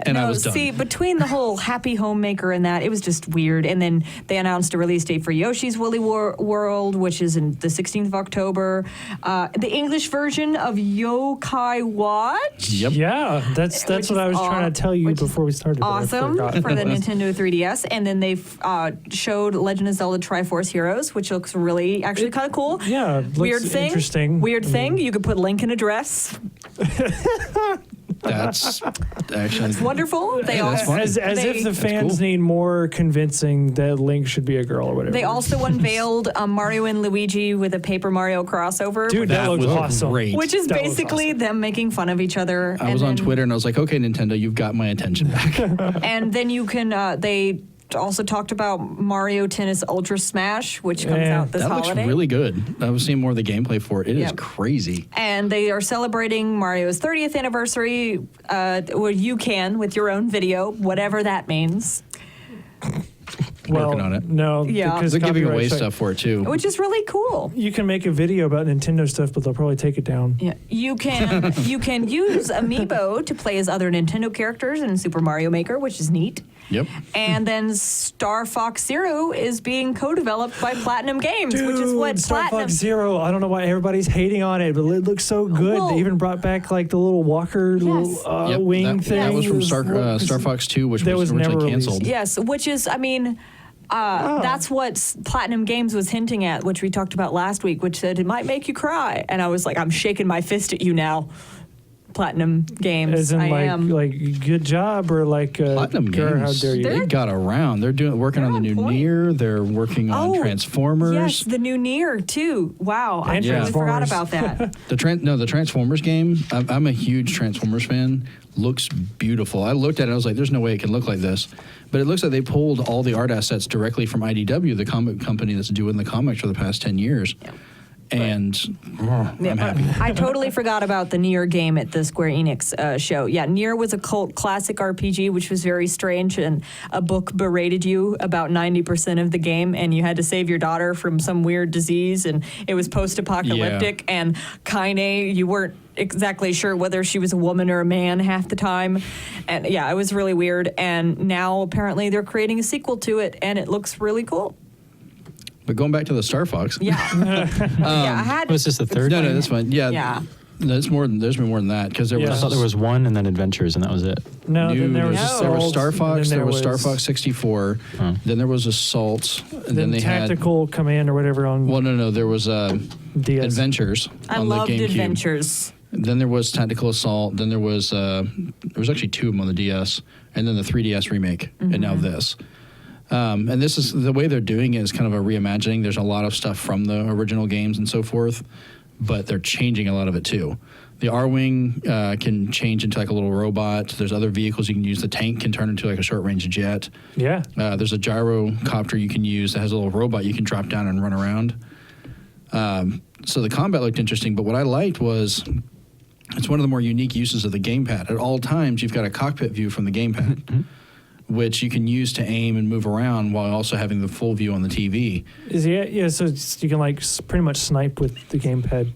And no, I was done. see, between the whole Happy Homemaker and that, it was just weird. And then they announced a release date for Yoshi's Woolly World, which is in the 16th of October. The English version of Yokai Watch. Yep. Yeah, that's Which what I is was trying to tell you which is before we started. but I Awesome forgot. for the Nintendo 3DS. And then they showed Legend of Zelda Triforce Heroes, which looks really actually kind of cool. Yeah, it looks interesting. Weird thing. You could put Link in a dress. That's actually Wonderful. They Yeah, that's also funny. As if the fans cool. need more convincing that Link should be a girl or whatever. They also unveiled Mario and Luigi with a Paper Mario crossover. Dude, that looks was awesome. great. Which is That looks basically them making fun of each other. I was on Twitter and I was like, okay, Nintendo, you've got my attention back. And then you can, they also talked about Mario Tennis Ultra Smash, which comes Yeah. out this That holiday. looks really good. I was seeing more of the gameplay for it. It is Yep. crazy. And they are celebrating Mario's 30th anniversary, where you can with your own video, whatever that means. well, working on it. No, Yeah. because They're giving copyright away strike. stuff for it too. Which is really cool. You can make a video about Nintendo stuff, but they'll probably take it down. Yeah, you can use Amiibo to play as other Nintendo characters in Super Mario Maker, which is neat. Yep. And then Star Fox Zero is being co-developed by Platinum Games, Dude, which is what Star Platinum. Fox Zero. I don't know why everybody's hating on it, but it looks so good. Well- They even brought back like the little walker little Yep, wing that, thing. that was from Star It was- Fox 2, which that was was never originally released. canceled. Yes, which is, I mean, that's what Platinum Games was hinting at, which we talked about last week, which said it might make you cry. And I was like, I'm shaking my fist at you now, Platinum Games. As in, I am. like, good job, or like, Platinum girl, how Games, dare you? they got around. They're working on the on new point. Nier. They're working on Transformers. Yes, the new Nier too. Wow, I And totally forgot Transformers. about that. The Transformers game. I'm a huge Transformers fan. Looks beautiful. I looked at it. I was like, "There's no way it can look like this," but it looks like they pulled all the art assets directly from IDW, the comic company that's doing the comics for the past 10 years. And I'm happy. I totally forgot about the Nier game at the Square Enix show. Yeah, Nier was a cult classic RPG, which was very strange, and a book berated you about 90% of the game, and you had to save your daughter from some weird disease, and it was post-apocalyptic, and Kaine, you weren't exactly sure whether she was a woman or a man half the time. And yeah, it was really weird, and now apparently they're creating a sequel to it, and it looks really cool. But going back to the Star Fox. Yeah. I had. Was this the third? No, that's fine. Yeah. Yeah. No, it's more than, there's been more than that because there Yeah. was. I thought there was one and then Adventures, and that was it. No, then there was No. There was Assault, Star and Fox. then There was Star was- Fox 64. Then there was Assault. And then they had. Tactical Command or whatever on Well, no. There was DS. Adventures. I on loved the GameCube. Adventures. Then there was Tactical Assault. Then there was actually two of them on the DS, and then the 3DS remake, and now this. And this is the way they're doing it is kind of a reimagining. There's a lot of stuff from the original games and so forth, but they're changing a lot of it too. The R-Wing can change into like a little robot. There's other vehicles you can use. The tank can turn into like a short-range jet. Yeah. There's a gyrocopter you can use that has a little robot you can drop down and run around. So the combat looked interesting, but what I liked was it's one of the more unique uses of the gamepad. At all times, you've got a cockpit view from the gamepad, which you can use to aim and move around while also having the full view on the TV. So you can like pretty much snipe with the gamepad.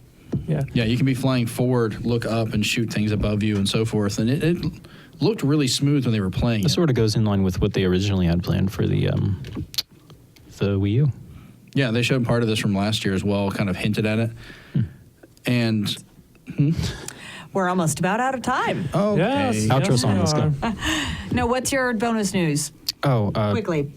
Yeah. Yeah, you can be flying forward, look up, and shoot things above you and so forth. And it looked really smooth when they were playing This it. sort of goes in line with what they originally had planned for the Wii U. Yeah, they showed part of this from last year as well, kind of hinted at it. And We're almost about out of time. okay. Yes. Outro yes, song, we let's go. are. No, what's your bonus news? Quickly.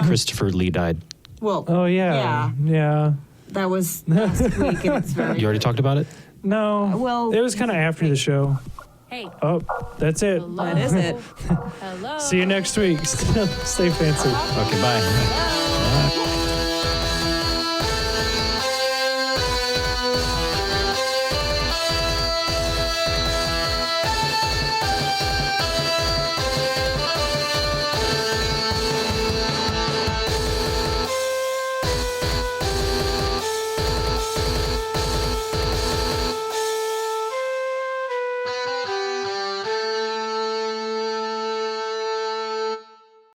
Christopher Lee died. Well, Oh yeah. Yeah. that was last week, and it's very. You already talked about it? No. Well, it was kind of after the show. Hey. Oh, that's it. That is it. Hello. See you next week. Stay fancy. Okay, bye.